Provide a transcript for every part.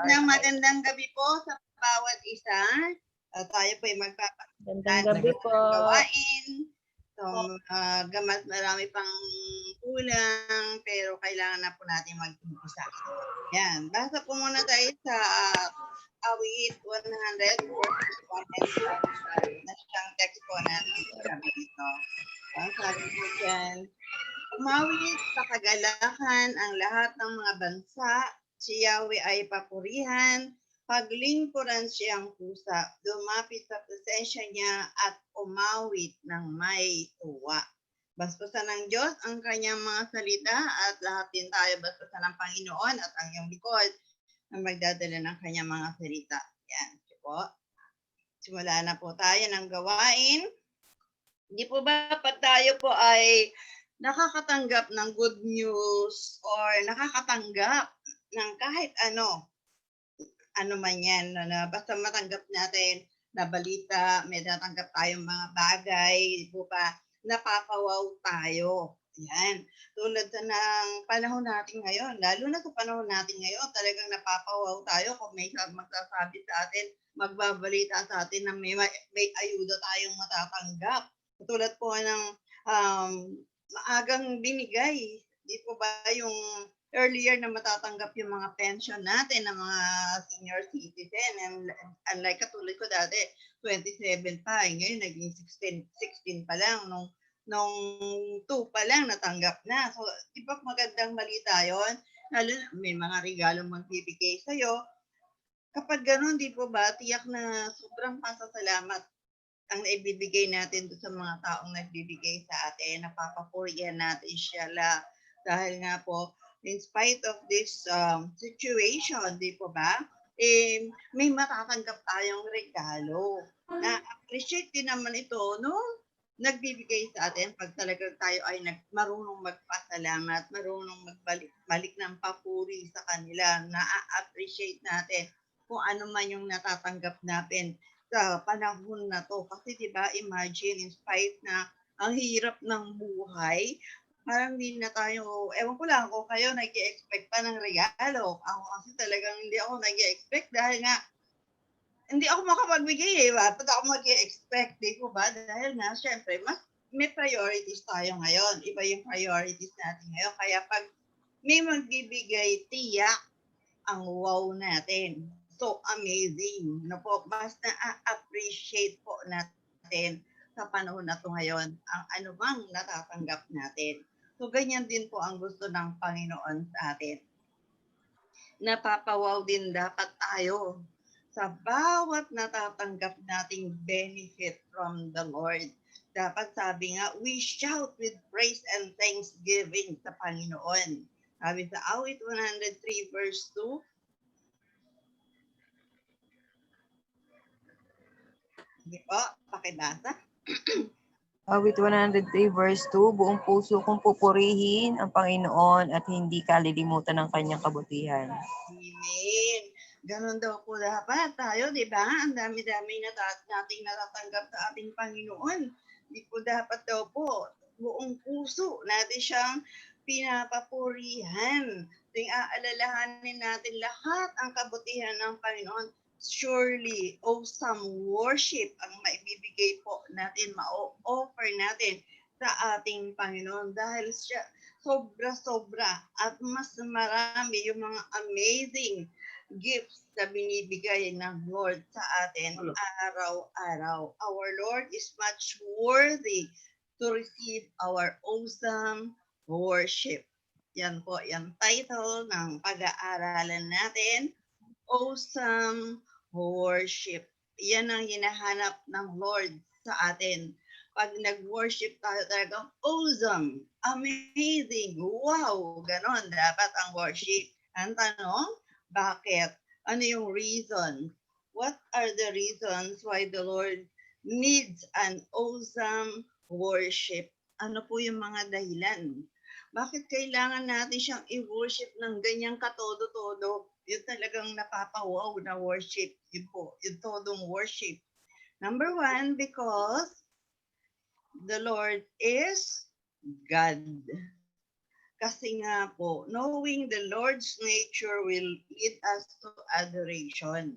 magandang gabi po sa bawat isa. Tayo po ay Magandang magpapagandang gabi po. gawain. So, gamat marami pang kulang, pero kailangan na po natin mag-umpisa. Yan. Basa po muna tayo sa awit 100, verse 1 and 2. Na siyang text po natin sa gabi ito. Sabi po dyan, umawit sa kagalakan ang lahat ng mga bansa, si Yahweh ay papurihan, paglingkuran siyang pusa, lumapit sa presensya niya at umawit ng may tuwa. Basbasan ng Diyos ang kanyang mga salita at lahat din tayo basbasan ng Panginoon at ang iyong likod na magdadala ng kanyang mga salita. Yan po. Simula na po tayo ng gawain. Hindi po ba pag tayo po ay nakakatanggap ng good news or nakakatanggap ng kahit ano man yan, na basta matanggap natin na balita, may natanggap tayong mga bagay, di po ba, napapawaw tayo. Yan. Tulad ng panahon natin ngayon, lalo na sa panahon natin ngayon, talagang napapawaw tayo kung may magsasabi sa atin, magbabalita sa atin na may ayuda tayong matatanggap. Tulad po ng maagang binigay, di po ba yung earlier na matatanggap yung mga pension natin ng mga senior citizen. And unlike katulad ko dati, 27 pa. Ngayon, naging 16 pa lang. Nung 2 pa lang, natanggap na. So, di ba magandang balita yun? Lalo na may mga regalong magbibigay sa'yo. Kapag ganun, di po ba, tiyak na sobrang pasasalamat ang naibibigay natin sa mga taong nagbibigay sa atin. Napapapurihan natin siya dahil nga po, in spite of this situation, di po ba, may matatanggap tayong regalo. Na-appreciate din naman ito, no? Nagbibigay sa atin pag talagang tayo ay marunong magpasalamat, marunong magbalik ng papuri sa kanila, na-appreciate natin kung ano man yung natatanggap natin sa panahon na to. Kasi di ba, imagine, in spite na ang hirap ng buhay, parang hindi na tayo, ewan ko lang kung kayo nag-i-expect pa ng regalo. Ako kasi talagang hindi ako nag-i-expect dahil nga hindi ako makapagbigay Ba't ako mag-i-expect? Di ko ba? Dahil nga, syempre, mas may priorities tayo ngayon. Iba yung priorities natin ngayon. Kaya pag may magbibigay, tiyak ang wow natin. So amazing. No po, basta appreciate po natin sa panahon na to ngayon ang ano bang natatanggap natin. So, ganyan din po ang gusto ng Panginoon sa atin. Napapawaw din dapat tayo sa bawat natatanggap nating benefit from the Lord. Dapat sabi nga, we shout with praise and thanksgiving sa Panginoon. Sabi sa awit 103 verse 2, hindi po, pakibasa. Awit 103 verse 2, buong puso kong pupurihin ang Panginoon at hindi kalilimutan ng kanyang kabutihan. Amen. Ganon daw po dapat tayo, di ba? Ang dami-dami nating natatanggap sa ating Panginoon. Di po dapat daw po buong puso natin siyang pinapapurihan. Ting aalalahanin natin lahat ang kabutihan ng Panginoon. Surely, awesome worship ang maibibigay po natin, ma-offer natin sa ating Panginoon dahil siya sobra-sobra at mas marami yung mga amazing gifts na binibigay ng Lord sa atin araw-araw. Our Lord is much worthy to receive our awesome worship. Yan po, yung title ng pag-aaralan natin, Awesome Worship. Yan ang hinahanap ng Lord sa atin. Pag nag-worship tayo talagang awesome, amazing, wow, ganon dapat ang worship. Ang tanong, bakit? Ano yung reason? What are the reasons why the Lord needs an awesome worship? Ano po yung mga dahilan? Bakit kailangan natin siyang i-worship ng ganyang katodo-todo? Yun talagang napapawaw na worship. Yun po, yung todong worship. Number 1, because the Lord is God. Kasi nga po, knowing the Lord's nature will lead us to adoration.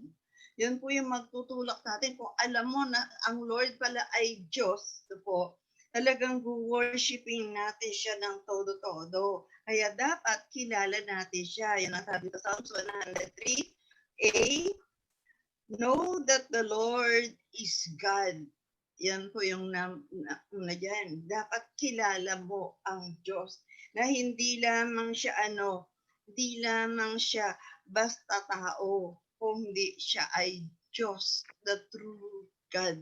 Yun po yung magtutulak sa atin. Kung alam mo na ang Lord pala ay Diyos, ito po, talagang worshiping natin siya ng todo-todo. Kaya dapat kilala natin siya. Yan ang sabi sa Psalms 103, know that the Lord is God. Yan po yung una dyan. Dapat kilala mo ang Diyos na hindi lamang siya hindi lamang siya basta tao, kundi siya ay Diyos, the true God,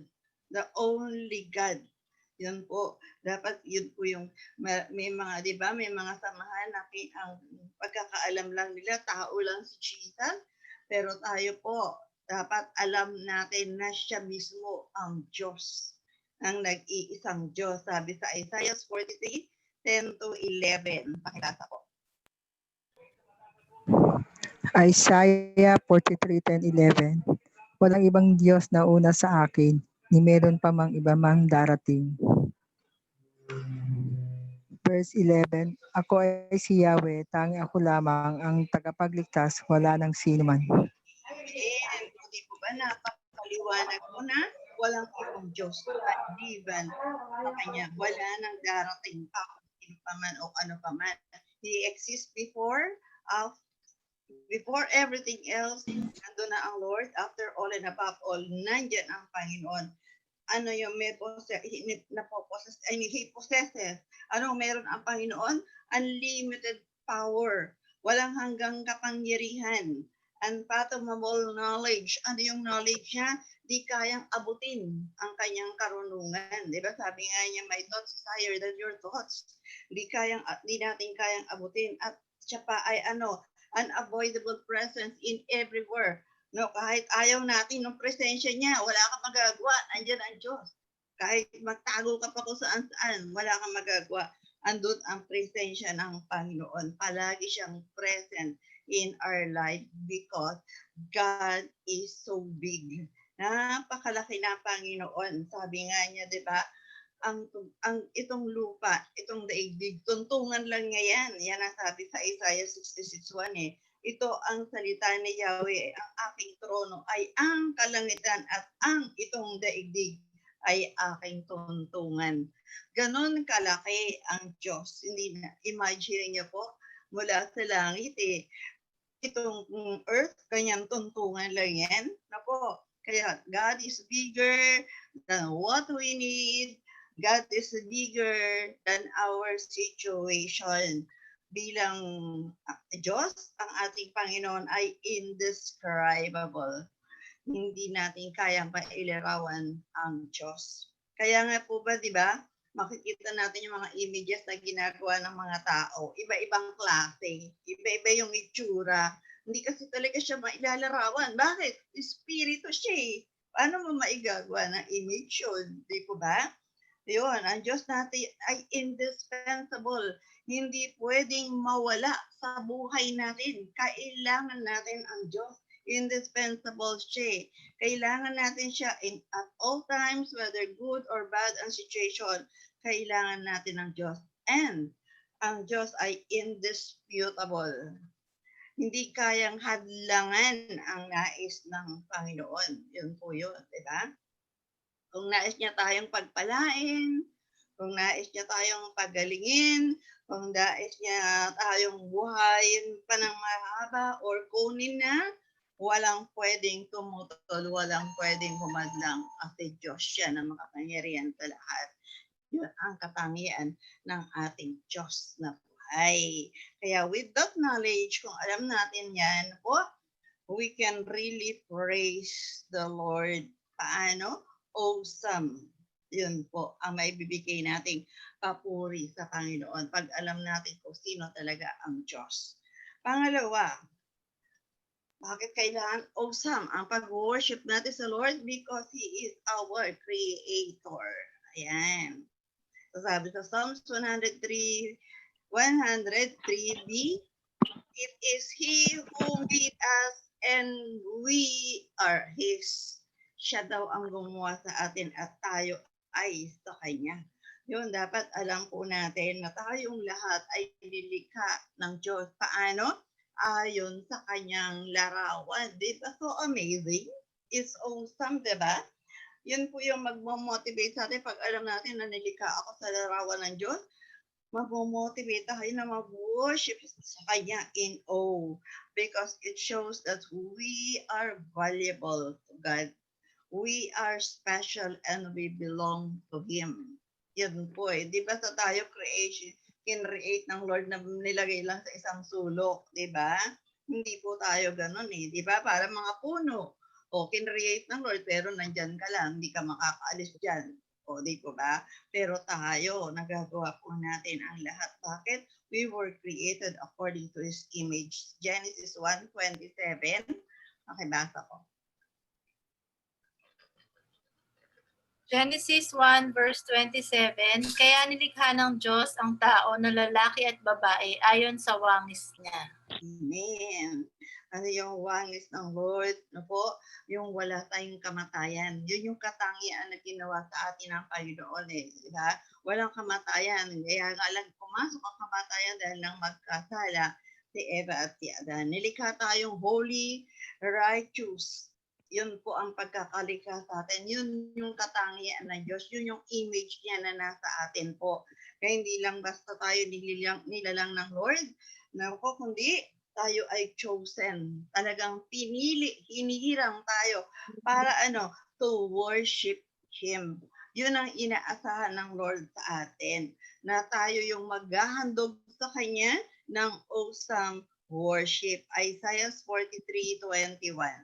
the only God. Yun po, dapat yun po yung may mga, di ba, may mga samahan na ang pagkakaalam lang nila, tao lang si Jesus, pero tayo po, dapat alam natin na siya mismo ang Diyos, ang nag-iisang Diyos. Sabi sa Isaiah 43, 10-11. Pakilasa po. Isaiah 43:10-11. Walang ibang Diyos na una sa akin, ni meron pa mang iba mang darating. Verse 11, ako ay si Yahweh, tanging ako lamang ang tagapagligtas, wala nang sino man. And hindi po ba napakaliwanag mo na walang ibang Diyos maliban sa Kanya. Wala nang darating pa kung sino pa man o ano pa man. He exists before everything else. Nandun na ang Lord. After all and above all, nandyan ang Panginoon. Ano yung he possesses. Ano meron ang Panginoon? Unlimited power. Walang hanggang kapangyarihan. Unfathomable knowledge. Ano yung knowledge niya? Di kayang abutin ang kanyang karunungan. Di ba? Sabi nga niya, my thoughts is higher than your thoughts. Di natin kayang abutin. At siya pa ay unavoidable presence in everywhere. No, kahit ayaw natin ng presensya niya, wala kang magagawa. Andiyan ang Diyos. Kahit magtago ka pa kung saan-saan, wala kang magagawa. Andun ang presensya ng Panginoon. Palagi siyang present in our life because God is so big. Napakalaki na Panginoon. Sabi nga niya, di ba? Itong lupa, itong daigdig, tuntungan lang niya yan. Yan ang sabi sa Isaiah 66:1 eh. Ito ang salita ni Yahweh, ang aking trono ay ang kalangitan at ang itong daigdig ay aking tuntungan. Ganon kalaki ang Diyos. Hindi na, imagine niyo po, mula sa langit itong earth, kanyang tuntungan lang yan. Nako, kaya God is bigger than what we need. God is bigger than our situation. Bilang Diyos, ang ating Panginoon ay indescribable. Hindi natin kayang pailarawan ang Diyos. Kaya nga po ba, di ba, makikita natin yung mga images na ginagawa ng mga tao. Iba-ibang klase, iba-iba yung itsura. Hindi kasi talaga siya mailalarawan. Bakit? Espiritu siya eh. Paano mo maigagawa ng image yun? Di po ba? Yun, ang Diyos natin ay indispensable. Hindi pwedeng mawala sa buhay natin. Kailangan natin ang Diyos. Indispensable siya. Kailangan natin siya at all times, whether good or bad ang situation, kailangan natin ang Diyos. And ang Diyos ay indisputable. Hindi kayang hadlangan ang nais ng Panginoon. Yun po yun, di ba? Kung nais niya tayong pagpalain, kung nais niya tayong pagalingin, kung nais niya tayong buhayin pa ng mahaba or kunin na, walang pwedeng tumutol, walang pwedeng humadlang kasi Diyos siya na makapangyarihan sa lahat. Yun ang katangian ng ating Diyos na buhay. Kaya with that knowledge, kung alam natin yan, we can really praise the Lord. Paano? Awesome. Yun po ang maibibigay nating papuri sa Panginoon pag alam natin kung sino talaga ang Diyos. Pangalawa, bakit kailangan awesome ang pag-worship natin sa Lord? Because He is our Creator. Ayan. So sabi sa Psalms 103b, it is He who made us and we are His. Siya daw ang gumawa sa atin at tayo ay sa Kanya. Yun, dapat alam po natin na tayong lahat ay nilikha ng Diyos. Paano? Ayon sa kanyang larawan. Di ba? So amazing. It's awesome, di ba? Yun po yung magmo-motivate sa atin pag alam natin na nilikha ako sa larawan ng Diyos. Magmo-motivate tayo na mag-worship sa Kanya in awe because it shows that we are valuable to God. We are special and we belong to Him. Yan po eh. Di ba sa tayo creation, kinreate ng Lord na nilagay lang sa isang sulok, di ba? Hindi po tayo ganun eh. Di ba? Para mga puno. O, kinreate ng Lord pero nandyan ka lang, hindi ka makakaalis dyan. O, di po ba? Pero tayo, nagagawa po natin ang lahat. Bakit? We were created according to His image. Genesis 1:27. Pakibasa ko. Genesis 1 verse 27, kaya nilikha ng Diyos ang tao na lalaki at babae ayon sa wangis niya. Amen. Ano yung wangis ng Lord? No po? Yung wala tayong kamatayan. Yun yung katangian na ginawa sa atin ng Panginoon eh. Diba? Walang kamatayan. Kaya nga lang pumasok ang kamatayan dahil lang magkasala si Eva at si Adan. Nilikha tayong holy, righteous. Yun po ang pagkakalikha sa atin. Yun yung katangian ng Diyos. Yun yung image niya na nasa atin po. Kaya hindi lang basta tayo nilalang ng Lord. Nako, kundi tayo ay chosen. Talagang pinili, hinihirang tayo para to worship Him. Yun ang inaasahan ng Lord sa atin. Na tayo yung maghahandog sa Kanya ng awesome worship. Isaiah 43:21.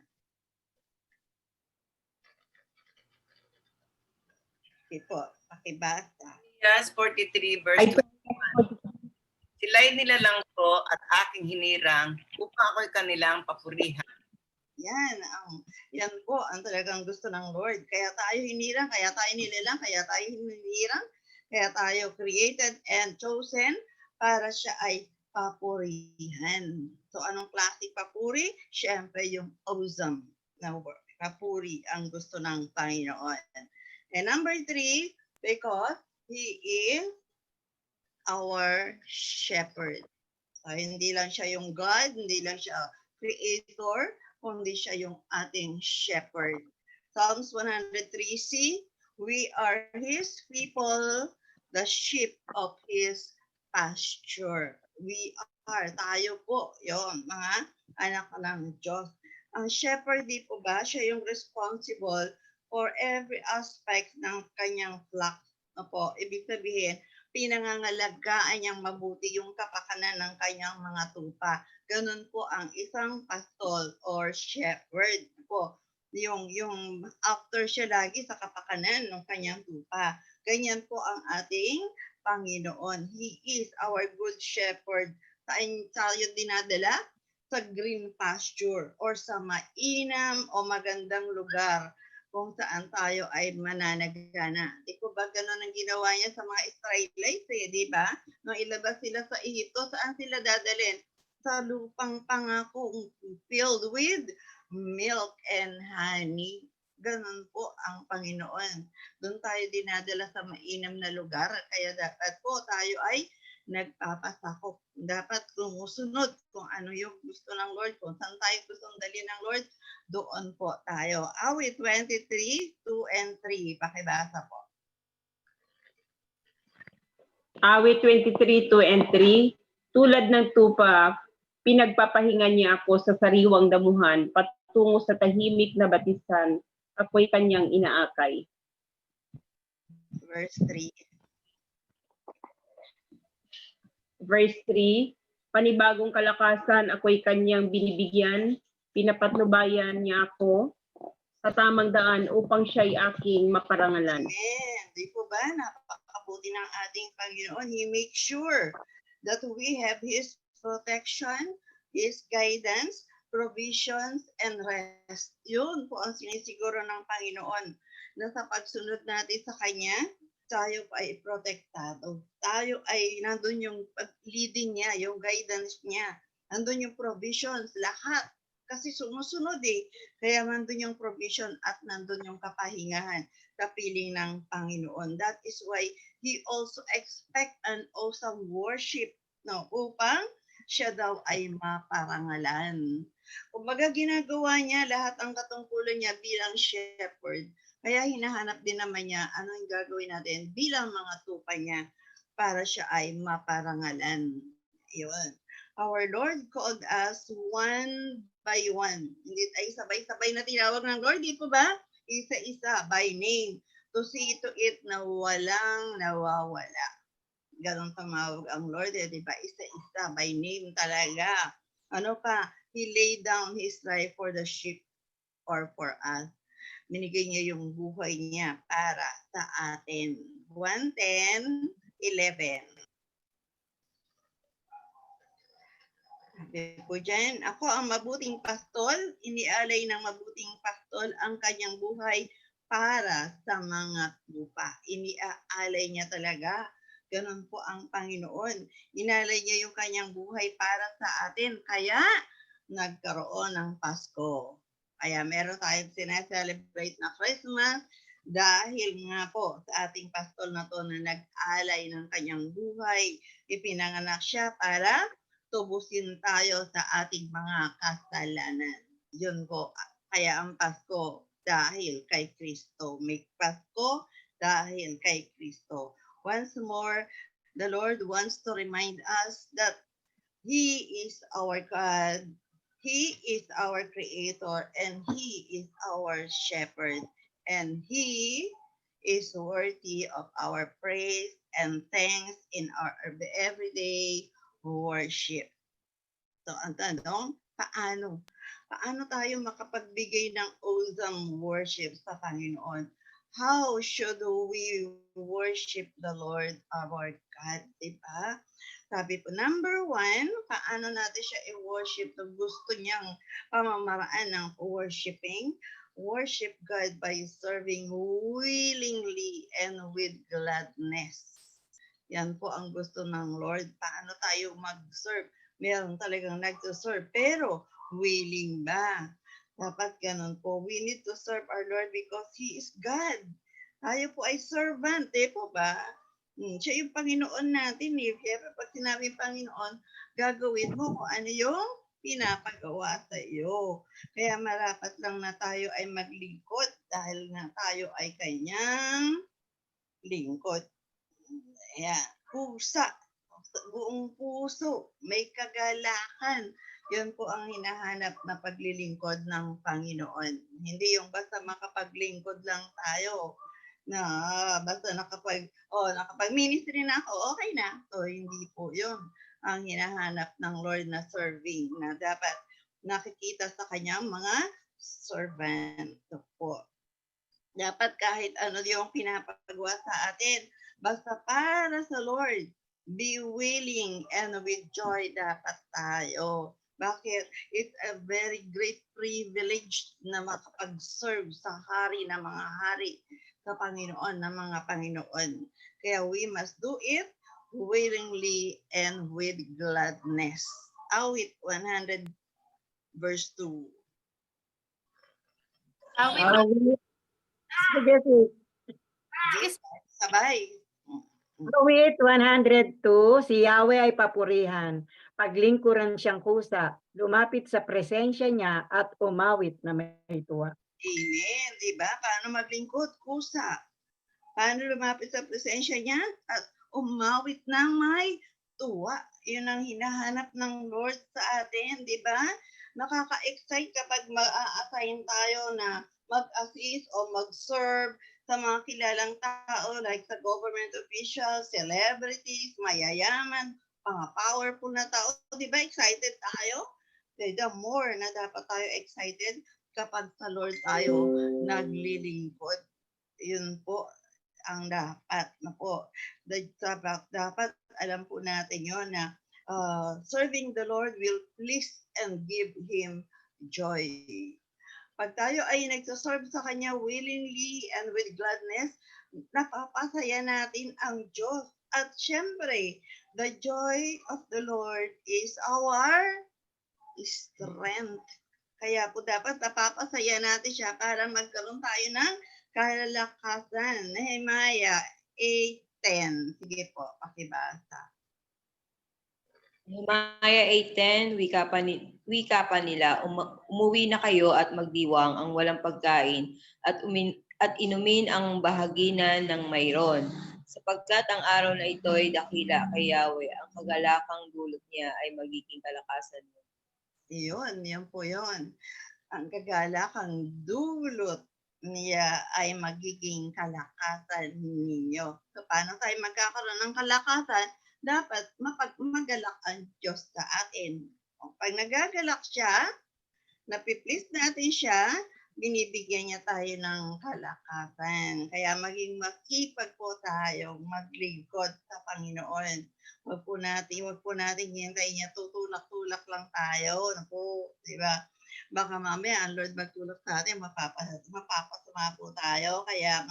Okay po, pakibasa. Yes, 43 verse 21. Sila'y nilalang ko at aking hinirang upang ako'y kanilang papurihan. Yan po ang talagang gusto ng Lord. Kaya tayo hinirang, kaya tayo nilalang, kaya tayo hinirang, kaya tayo created and chosen para siya ay papurihan. So anong klase papuri? Siyempre yung awesome na papuri ang gusto ng Panginoon. And number 3, because He is our shepherd. So, hindi lang siya yung God, hindi lang siya creator, kundi siya yung ating shepherd. Psalms 103:c, we are His people, the sheep of His pasture. We are, tayo po, yon mga anak ng Diyos. Ang shepherd, di po ba, siya yung responsible for every aspect ng kanyang flock. Opo, ibig sabihin, pinangangalagaan niyang mabuti yung kapakanan ng kanyang mga tupa. Ganun po ang isang pastol or shepherd po. Yung after siya lagi sa kapakanan ng kanyang tupa. Ganyan po ang ating Panginoon. He is our good shepherd. Saan tayo dinadala? Sa green pasture or sa mainam o magandang lugar kung saan tayo ay mananagana. Di ko ba ganun ang ginawa niya sa mga Israelites di ba? Nung ilabas sila sa Egypto, saan sila dadalhin? Sa lupang pangako filled with milk and honey. Ganun po ang Panginoon. Doon tayo dinadala sa mainam na lugar. Kaya dapat po tayo ay nagpapasakop. Dapat sumusunod kung ano yung gusto ng Lord, kung saan tayo gustong dalhin ng Lord, doon po tayo. Awit 23:2 and 3. Pakibasa po. Awit 23:2 and 3. Tulad ng tupa, pinagpapahinga niya ako sa sariwang damuhan, patungo sa tahimik na batisan, ako'y kanyang inaakay. Verse 3. Verse 3, panibagong kalakasan ako'y kanyang binibigyan, pinapatnubayan niya ako sa tamang daan upang siya'y aking maparangalan. Amen. Di po ba? Napakabuti ng ating Panginoon. He makes sure that we have His protection, His guidance, provisions, and rest. Yun po ang sinisiguro ng Panginoon na sa pagsunod natin sa Kanya, tayo ay protektado. Tayo ay nandun yung leading niya, yung guidance niya. Nandun yung provisions, lahat. kasi sumusunod eh. Kaya nandun yung provision at nandun yung kapahingahan sa piling ng Panginoon. That is why He also expect an awesome worship, no, upang siya daw ay maparangalan. Kumbaga ginagawa niya lahat ang katungkulan niya bilang shepherd. Kaya hinahanap din naman niya ano yung gagawin natin bilang mga tupa niya para siya ay maparangalan. Yun. Our Lord called us one by one. Hindi tayo sabay-sabay na tinawag ng Lord, di po ba? Isa-isa, by name. To see to it na walang nawawala. Ganon tumawag ang Lord, di ba? Isa-isa, by name talaga. Ano pa? He laid down His life for the sheep or for us. Binigay niya yung buhay niya para sa atin. 1:10:11. Sabi po dyan, ako ang mabuting pastol, inialay ng mabuting pastol ang kanyang buhay para sa mga tupa. Iniaalay niya talaga. Ganon po ang Panginoon. Inalay niya yung kanyang buhay para sa atin. Kaya nagkaroon ng Pasko. Kaya meron tayong sineselebrate na Christmas dahil nga po sa ating pastol na to na nag-alay ng kanyang buhay. Ipinanganak siya para tubusin tayo sa ating mga kasalanan. Yun po. Kaya ang Pasko dahil kay Kristo. May Pasko dahil kay Kristo. Once more, the Lord wants to remind us that He is our God. He is our Creator and He is our Shepherd. And He is worthy of our praise and thanks in our everyday worship. So, ang tanong, paano? Paano tayo makapagbigay ng awesome worship sa Panginoon? How should we worship the Lord our God? Diba? Sabi po, number 1, paano natin siya i-worship? Gusto niyang pamamaraan ng worshiping. Worship God by serving willingly and with gladness. Yan po ang gusto ng Lord. Paano tayo mag-serve? Meron talagang nag-serve, pero willing ba? Dapat ganun po. We need to serve our Lord because He is God. Tayo po ay servant, po ba? Siya yung Panginoon natin. Kaya pag sinabing Panginoon, gagawin mo kung ano yung pinapagawa sa iyo. Kaya marapat lang na tayo ay maglingkod dahil na tayo ay kanyang lingkod. Ayan. Pusa. Buong puso. May kagalakan. Yun po ang hinahanap na paglilingkod ng Panginoon. Hindi yung basta makapaglingkod lang tayo na basta nakapag-ministry na ako, okay na. So, hindi po yun ang hinahanap ng Lord na serving na dapat nakikita sa kanyang mga servant. So, po. Dapat kahit ano yung pinapagawa sa atin, basta para sa Lord, be willing and with joy dapat tayo. Bakit? It's a very great privilege na makapag-serve sa hari ng mga hari, sa Panginoon ng mga Panginoon. Kaya we must do it willingly and with gladness. Awit 100 verse 2. Sabay. Awit 102, si Yahweh ay papurihan. Paglingkuran siyang kusa, lumapit sa presensya niya at umawit na may tuwa. Amen. Diba? Paano maglingkod? Kusa. Paano lumapit sa presensya niya? At umawit ng may tuwa. Yun ang hinahanap ng Lord sa atin. Diba? Nakaka-excite kapag ma-assign tayo na mag-assist o mag-serve sa mga kilalang tao like sa government officials, celebrities, mayayaman, mga powerful na tao. Diba? Excited tayo? The more na dapat tayo excited kapag sa Lord tayo naglilingkod. Yun po ang dapat na po. Dapat alam po natin yun na serving the Lord will please and give Him joy. Pag tayo ay nagsaserve sa Kanya willingly and with gladness, napapasaya natin ang Diyos. At syempre, the joy of the Lord is our strength. Kaya po dapat napapasaya natin siya para magkaroon tayo ng kalakasan. Nehemiah 8:10. Sige po, pakibasa. Nehemiah 8:10, wika pa nila, umuwi na kayo at magdiwang ang walang pagkain at inumin ang bahaginan ng mayroon. Sapagkat ang araw na ito ay dakila kay Yahweh, ang kagalakang dulot niya ay magiging kalakasan mo. Iyon, yan po yun. Ang kagalakang dulot niya ay magiging kalakasan ninyo. So, paano tayo magkakaroon ng kalakasan? Dapat magalak ang Diyos sa atin. Pag nagagalak siya, napiplease natin siya, binibigyan niya tayo ng kalakasan. Kaya maging masipag po tayo maglingkod sa Panginoon. Huwag po natin hintayin niya, tutulak-tulak lang tayo. Naku, di ba? Baka mamaya ang Lord magtulak sa atin, mapapasama po tayo. Kaya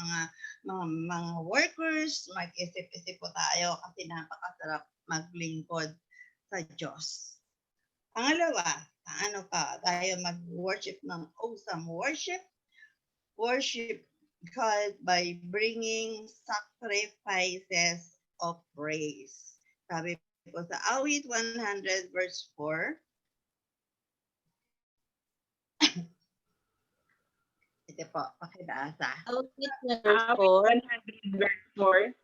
mga workers, mag-isip-isip po tayo kasi napakasarap maglingkod sa Diyos. Pangalawa, paano pa tayo mag-worship ng awesome worship? Worship God by bringing sacrifices of praise. Sabi po sa Awit 100 verse 4. Ito po, pakibasa. Outfit na verse 4. 100 verse 4.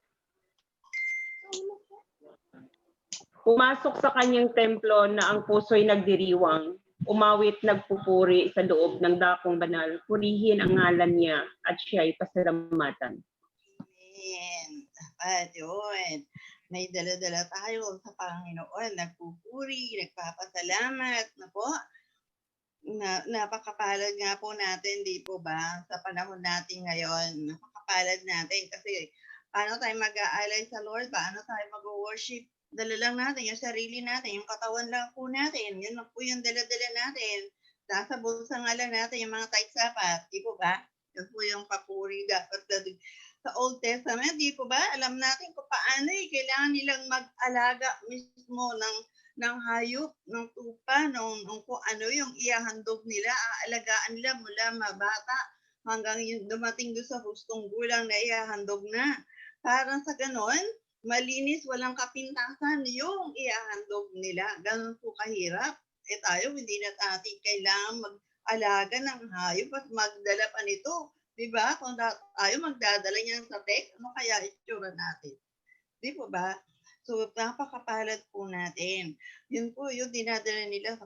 Pumasok sa kanyang templo na ang puso'y nagdiriwang, umawit nagpupuri sa loob ng dakong banal, purihin ang ngalan niya at siya'y pasalamatan. Amen. Dapat yun. May dala-dala tayo sa Panginoon. Nagpupuri, nagpapasalamat na po. Napakapalad nga po natin, di po ba? Sa panahon natin ngayon, napakapalad natin kasi paano tayo mag-aalay sa Lord? Paano tayo mag-worship? Dala lang natin yung sarili natin, yung katawan lang po natin. Yun lang po yung dala-dala natin. Nasa bulsa nga lang natin yung mga tight sapat. Di po ba? Yun po yung papuri dapat sa Old Testament. Di po ba? Alam natin kung paano kailangan nilang mag-alaga mismo ng hayop, ng tupa, ng kung ano yung ihahandog nila. Aalagaan nila mula mabata hanggang yung dumating doon sa hustong gulang na ihahandog na. Para sa ganon, malinis, walang kapintasan yung ihahandog nila. Ganon po kahirap. Tayo, hindi na natin kailangan mag-alaga ng hayop at magdala pa nito. Diba? Kung tayo magdadala niyan sa tech, ano kaya itsura natin? Di po ba? So, napakapalad po natin. Yun po yung dinadala nila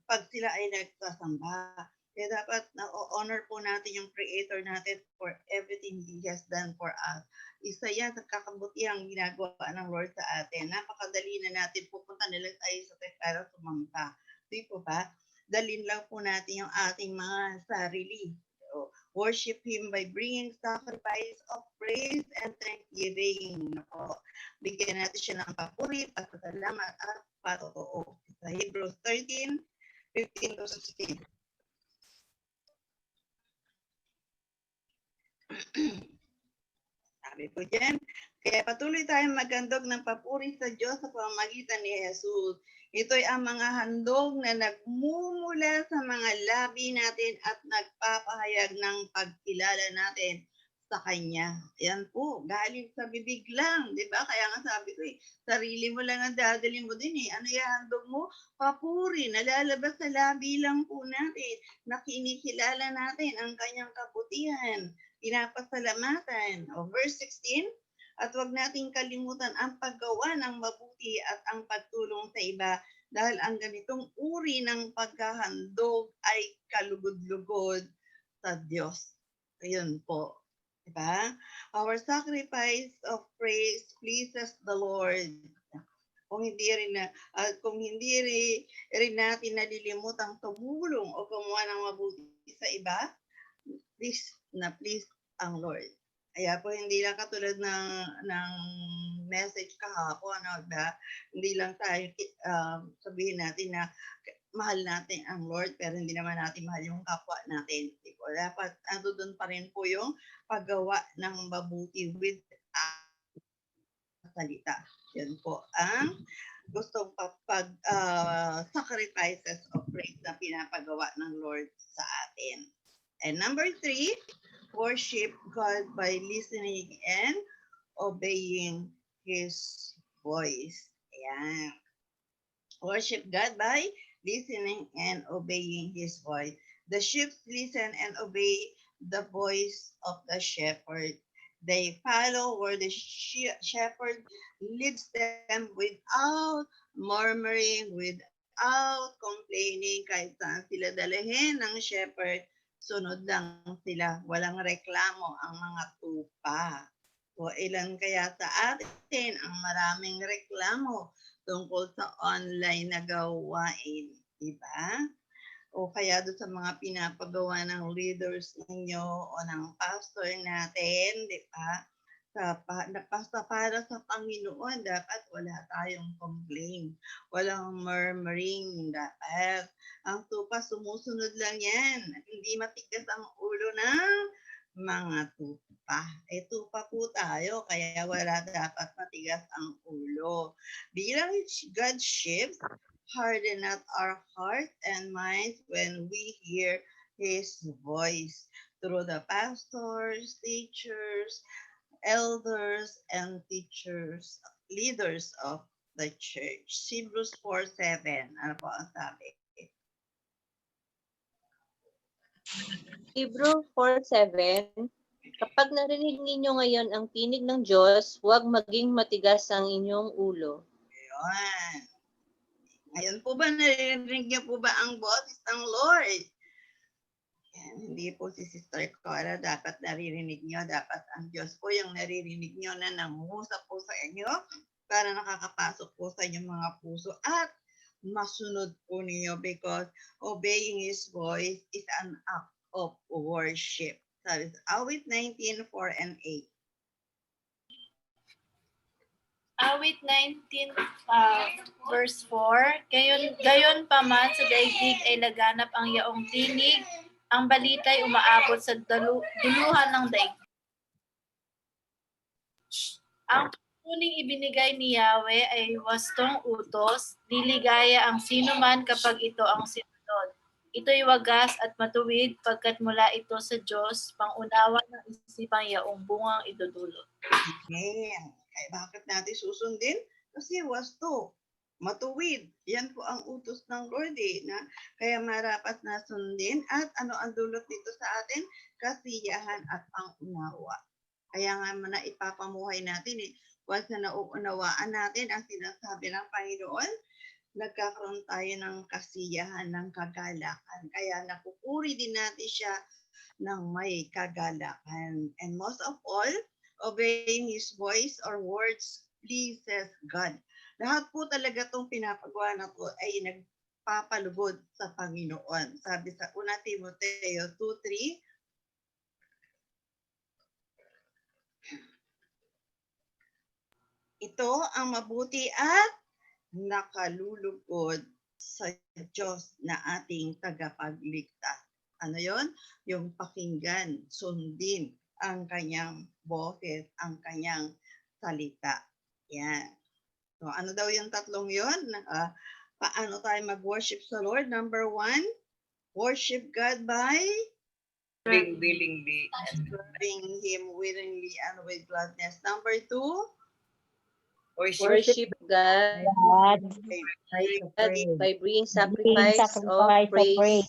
pag sila ay nagsasamba. Kaya dapat na-honor po natin yung Creator natin for everything He has done for us. Isa yan sa kakabutihang ginagawa ng Lord sa atin. Napakadali na natin pupunta nila tayo sa tech para sumamba. Di po ba? Dalhin lang po natin yung ating mga sarili. So, worship Him by bringing sacrifice of praise and thanksgiving. Bigyan natin siya ng papuri, pasasalamat at patotoo. Sa Hebrews 13:15-16. Sabi po dyan, kaya patuloy tayong maghandog ng papuri sa Diyos sa pamamagitan ni Jesus. Ito'y ang mga handog na nagmumula sa mga labi natin at nagpapahayag ng pagkilala natin sa Kanya. Yan po, galing sa bibig lang, di ba? Kaya nga sabi ko sarili mo lang ang dadalhin mo din Ano yung handog mo? Papuri, nalalabas sa labi lang po natin, na kinikilala natin ang Kanyang kabutihan, pinapasalamatan. Verse 16, at huwag nating kalimutan ang paggawa ng mabuti at ang pagtulong sa iba dahil ang ganitong uri ng paghahandog ay kalugod-lugod sa Diyos. Ayun po. Diba? Our sacrifice of praise pleases the Lord. Kung hindi rin natin nalilimutang tumulong o gumawa ng mabuti sa iba, please ang Lord. Kaya po hindi lang katulad ng message kahapon, diba? Hindi lang tayo sabihin natin na mahal natin ang Lord pero hindi naman natin mahal yung kapwa natin. Dapat doon pa rin po yung paggawa ng mabuti with salita. Yan po ang gustong sacrifices of praise na pinapagawa ng Lord sa atin. And number 3, worship God by listening and obeying His voice. Ayan. Worship God by listening and obeying His voice. The sheep listen and obey the voice of the shepherd. They follow where the shepherd leads them without murmuring, without complaining. Kahit saan sila dalhin ng shepherd, sunod lang sila. Walang reklamo ang mga tupa. O ilan kaya sa atin ang maraming reklamo tungkol sa online na gawain, di ba? O kaya doon sa mga pinapagawa ng leaders ninyo o ng pastor natin, di ba? Para sa Panginoon, dapat wala tayong complain. Walang murmuring dapat. Ang tupa, sumusunod lang yan. Hindi matigas ang ulo ng mga tupa. Tupa po tayo, kaya wala dapat matigas ang ulo. Bilang God's sheep, harden not our heart and minds when we hear His voice through the pastors, teachers, elders, and teachers, leaders of the church. Hebrews 4:7. Ano po ang sabi? Hebrew 4:7, kapag narinig ninyo ngayon ang tinig ng Diyos, huwag maging matigas ang inyong ulo. Ayun. Ngayon po ba, narinig niyo po ba ang boses ng Lord? Yan, hindi po si Sister Cora dapat naririnig niyo. Dapat ang Diyos po yung naririnig niyo na nangungusap po sa inyo para nakakapasok po sa inyong mga puso at masunod po niyo because obeying His voice is an act of worship. Sabi sa Awit 19:4 and 8. Awit 19, verse 4, gayon pa man sa daigdig ay laganap ang yaong tinig, ang balita'y umaabot sa duluhan ng daigdig. Ang tuning ibinigay ni Yahweh ay wastong utos, liligaya ang sino man kapag ito ang sinunod. Ito'y wagas at matuwid pagkat mula ito sa Diyos, pangunawa ng isipang yaong bungang idudulot. Amen. Ay, bakit natin susundin? Kasi wasto, matuwid. Yan po ang utos ng Lord na kaya marapat na sundin at ano ang dulot dito sa atin? Kasiyahan at pangunawa. Kaya nga na ipapamuhay natin once na nauunawaan natin ang sinasabi ng Panginoon, nagkakaroon tayo ng kasiyahan, ng kagalakan. Kaya napupuri din natin siya ng may kagalakan. And most of all, obeying His voice or words pleases God. Lahat po talaga itong pinapagawa na po ay nagpapalugod sa Panginoon. Sabi sa 1 Timoteo 2:3, ito ang mabuti at nakalulugod sa Diyos na ating tagapagligtas. Ano yon? Yung pakinggan, sundin ang kanyang boses, ang kanyang salita. Yan. So ano daw yung tatlong yon? Paano tayo mag-worship sa Lord? Number 1, worship God by willingly. serving Him willingly and with gladness. Number 2, Worship God by bringing sacrifice of praise.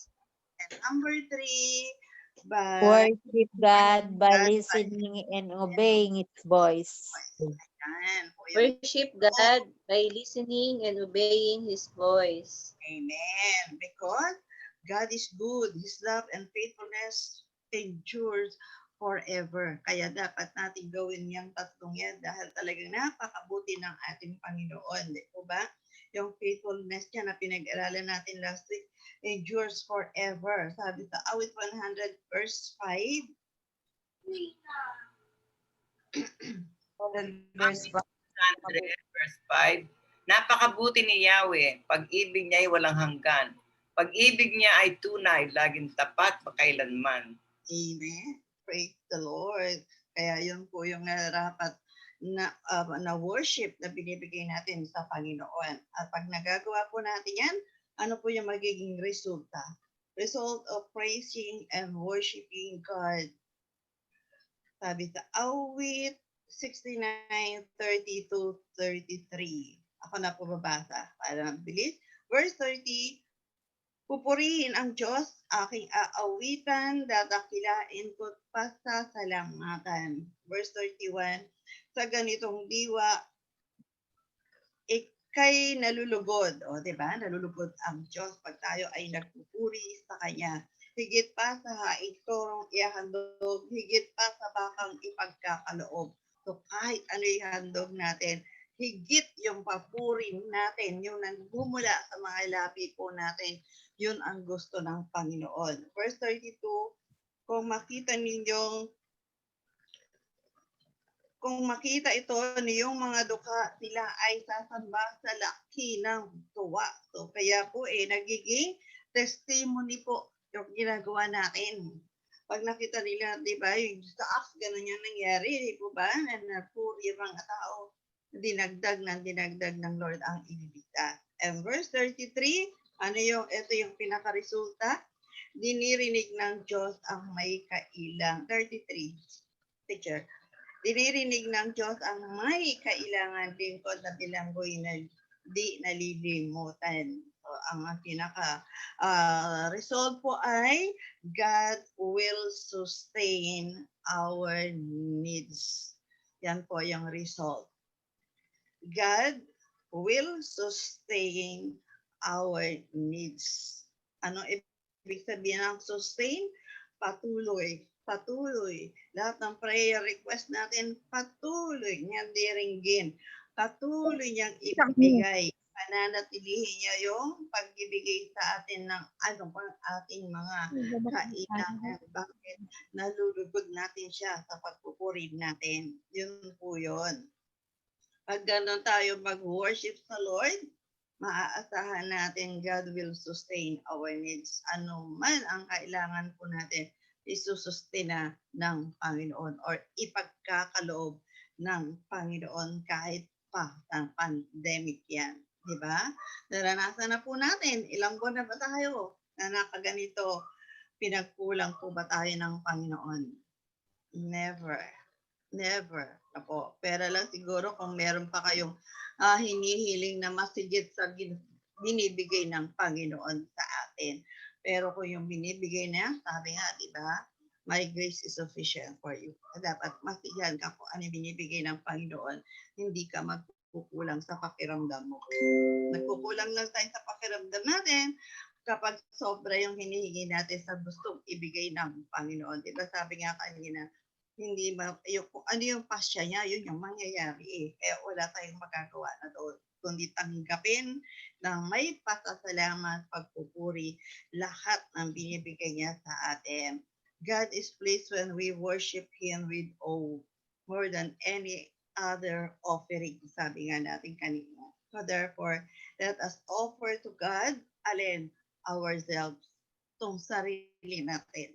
and number 3, by Worship God by listening and obeying its voice. Ayan. Worship God by listening and obeying His voice. Amen. Because God is good. His love and faithfulness endures forever. Kaya dapat natin gawin yung tatlong yan dahil talagang napakabuti ng ating Panginoon. Di po ba? Yung faithfulness niya na pinag-aralan natin last week endures forever. Sabi sa Awit 100 verse 5. Verse 5. 100 verse 5. Napakabuti ni Yahweh, pag-ibig niya ay walang hanggan. Pag-ibig niya ay tunay, laging tapat, makailanman. Amen. Praise the Lord. Kaya yun po yung narapat na worship na binibigay natin sa Panginoon. At pag nagagawa po natin yan, ano po yung magiging resulta? Result of praising and worshiping God. Sabi sa Awit 69:30-33. Ako na po babasa para mabilis. Verse 30, pupurihin ang Diyos, aking aawitan, dadakilain ko't pasasalamatan. Verse 31, sa ganitong diwa, ikay nalulugod. O, diba? Nalulugod ang Diyos pag tayo ay nagpupuri sa Kanya. Higit pa sa haing torong ihandog, higit pa sa bakang ipagkakaloob. So, kahit ano ihandog natin, higit yung papuri natin, yung nagmumula sa mga labi po natin, yun ang gusto ng Panginoon. Verse 32, kung makita ito niyong mga dukha, sila ay sasamba sa laki ng tuwa. So, kaya po nagiging testimony po yung ginagawa natin. Pag nakita nila, di ba, yung sa Acts, ganun yung nangyari, di po ba, na napuri ang mga tao, dinagdag ng Lord ang ibibigay. And verse 33, ito yung pinaka-resulta, dinirinig ng Diyos ang may kailang. 33, teacher. Dinirinig ng Diyos ang may kailangan lingkod na bilanggoy na di nalilimutan. So, ang pinaka-result po ay God will sustain our needs. Yan po yung result. God will sustain our needs. Ano ibig sabihin ng sustain? Patuloy. Patuloy. Lahat ng prayer request natin, patuloy niyang diringgin. Patuloy niyang ibigay. Pananatilihin niya yung pagbibigay sa atin ng ating mga kailangan. Bakit? Nalulugod natin siya sa pagpupuri natin. Yun po yun. Pag gano'n tayo mag-worship sa Lord, maaasahan natin God will sustain our needs. Ano man ang kailangan po natin, isusustain na ng Panginoon or ipagkakaloob ng Panginoon kahit pa ng pandemic yan. Diba? Naranasan na po natin. Ilang buwan na ba tayo na nakaganito? Pinagkulang po ba tayo ng Panginoon? Never. Never. Ako. Pero lang siguro kung meron pa kayong hinihiling na masigit sa binibigay ng Panginoon sa atin. Pero kung yung binibigay na, sabi nga, di ba? My grace is sufficient for you. Dapat masiyan ka kung ano binibigay ng Panginoon. Hindi ka magkukulang sa pakiramdam mo. Nagkukulang lang tayo sa pakiramdam natin kapag sobra yung hinihingi natin sa gustong ibigay ng Panginoon. Di ba sabi nga kanina, hindi kung ano yung pasya niya, yun yung mangyayari Kaya wala tayong magagawa na doon. Kundi tanggapin ng may pasasalamat, pagpupuri, lahat ng binibigay niya sa atin. God is pleased when we worship Him with awe more than any other offering, sabi nga natin kanina. So therefore, let us offer to God, ourselves, itong sarili natin.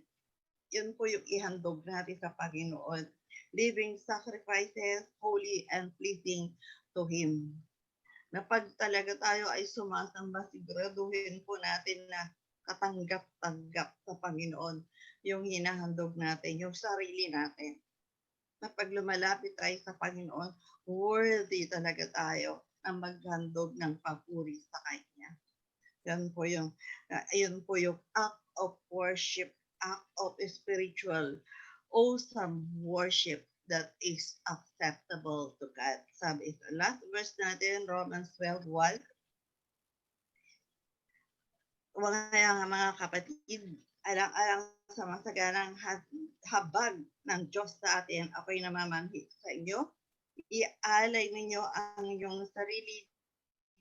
Yun po yung ihandog natin sa Panginoon. Living sacrifices, holy and pleasing to Him. Na pag talaga tayo ay sumasamba, siguraduhin po natin na katanggap-tanggap sa Panginoon yung hinahandog natin, yung sarili natin. Na pag lumalapit tayo sa Panginoon, worthy talaga tayo na maghandog ng papuri sa Kanya. Yan po yung act of worship, act of spiritual, awesome worship that is acceptable to God. Sabi sa last verse natin, Romans 12:1. Kaya mga kapatid, alang-alang sa masaganang habag ng Diyos sa atin, ako'y namamanhik sa inyo. Ialay ninyo ang inyong sarili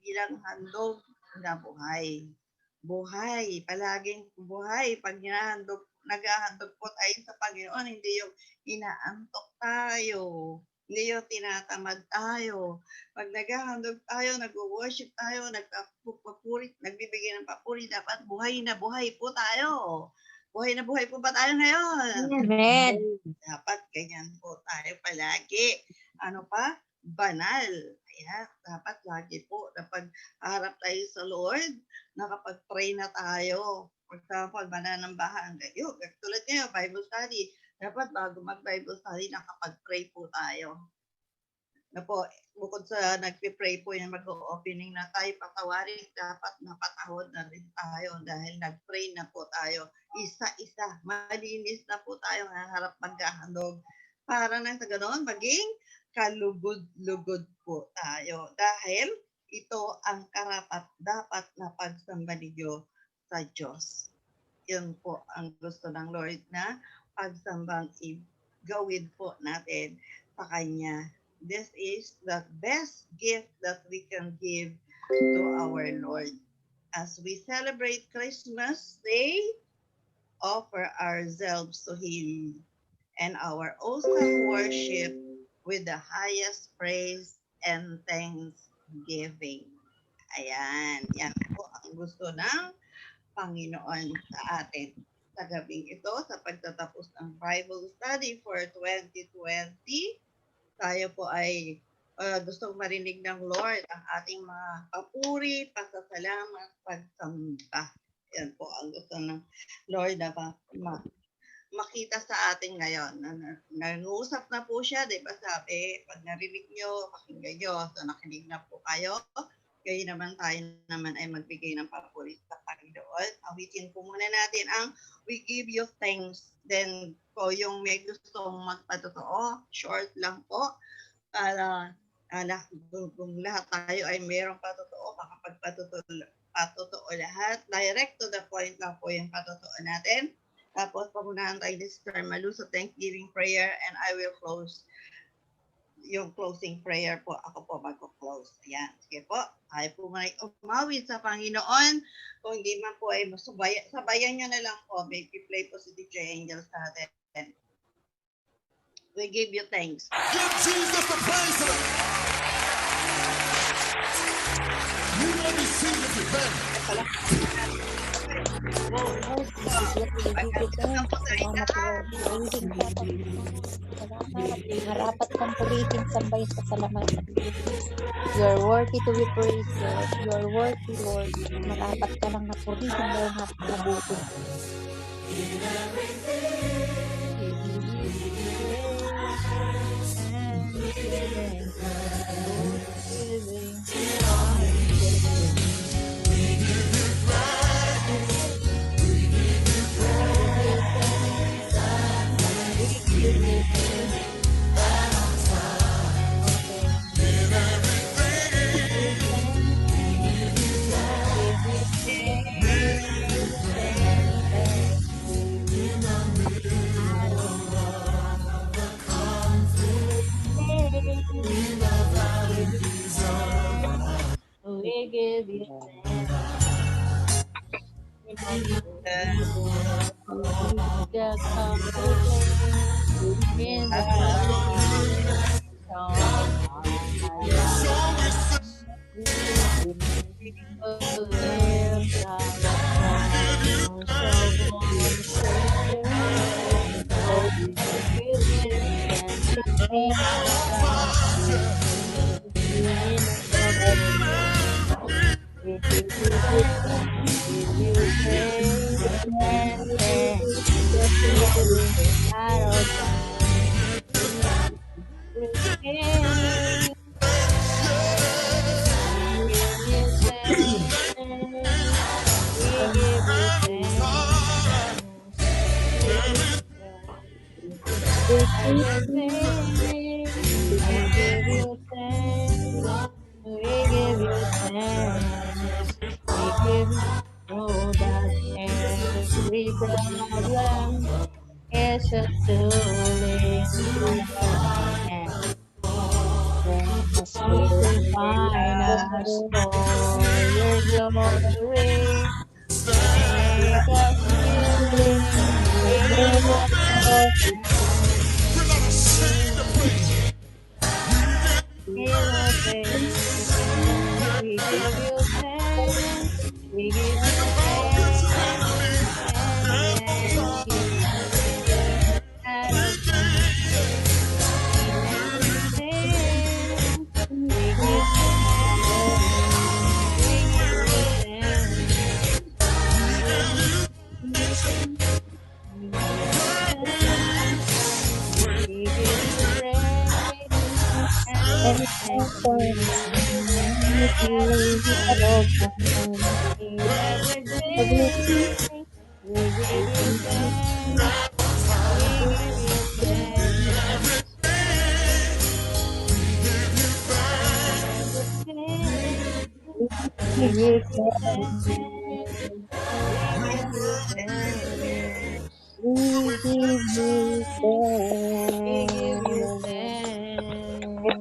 bilang handog na buhay. Buhay, palaging buhay. Pag naghahandog po tayo sa Panginoon, hindi yung inaantok tayo, hindi yung tinatamad tayo. Pag naghahandog tayo, nag-worship tayo, nagpapuri, nagbibigay ng papuri, dapat buhay na buhay po tayo. Buhay na buhay po ba tayo ngayon? Amen. Dapat ganyan po tayo palagi. ano pa? Banal. Kaya dapat lagi po kapag harap tayo sa Lord, nakapag-pray na tayo. For example, mananambahan kayo. Tulad ngayon, Bible study. Dapat bago mag-Bible study, nakapag-pray po tayo. Na po, bukod sa nagpe-pray po yan, mag-opening na tayo, patawarin, dapat napatawad na rin tayo dahil nag-pray na po tayo. Isa-isa, malinis na po tayo harap maghahandog. Para nang sa ganoon, maging kalugod-lugod po tayo. Dahil ito ang karapat-dapat na pagsamba ninyo sa Diyos. Yun po ang gusto ng Lord na pagsambang gawin po natin sa Kanya. This is the best gift that we can give to our Lord. As we celebrate Christmas Day, offer ourselves to Him and our awesome worship with the highest praise and thanksgiving. Ayan, yan po ang gusto ng Panginoon sa atin. Sa gabing ito, sa pagtatapos ng Bible study for 2020, tayo po ay gustong marinig ng Lord ang ating mga papuri, pasasalamat, pagsamba. Yan po ang gusto ng Lord na makita sa atin ngayon. Nag-uusap na po siya, di ba sabi, pag narinig nyo, pakinggan nyo, so nakinig na po kayo. Kaya naman tayo naman ay magbigay ng papuri sa Panginoon. Awitin po muna natin ang We Give You Thanks. Then po yung may gustong magpatotoo, short lang po, para kung lahat tayo ay mayroong patotoo, makapagpatotoo lahat. Direct to the point lang po yung patotoo natin. Tapos pamunahan tayo ni Sister Malu sa Thanksgiving prayer and I will close yung closing prayer po. Ako po mag-close. Ayan. Sige po. Tayo po may umawit sa Panginoon. Kung hindi man po ay sabayan nyo na lang po. May play po si DJ Angel sa atin. We give you thanks. Give Jesus the praise. You may be seated if you can. Marapat kang purihin, sambay sa salamatan. You are worthy to be praised, Lord. You are worthy, Lord. Marapat ka lang na purihin dahil napakabuti. We give you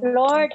Lord,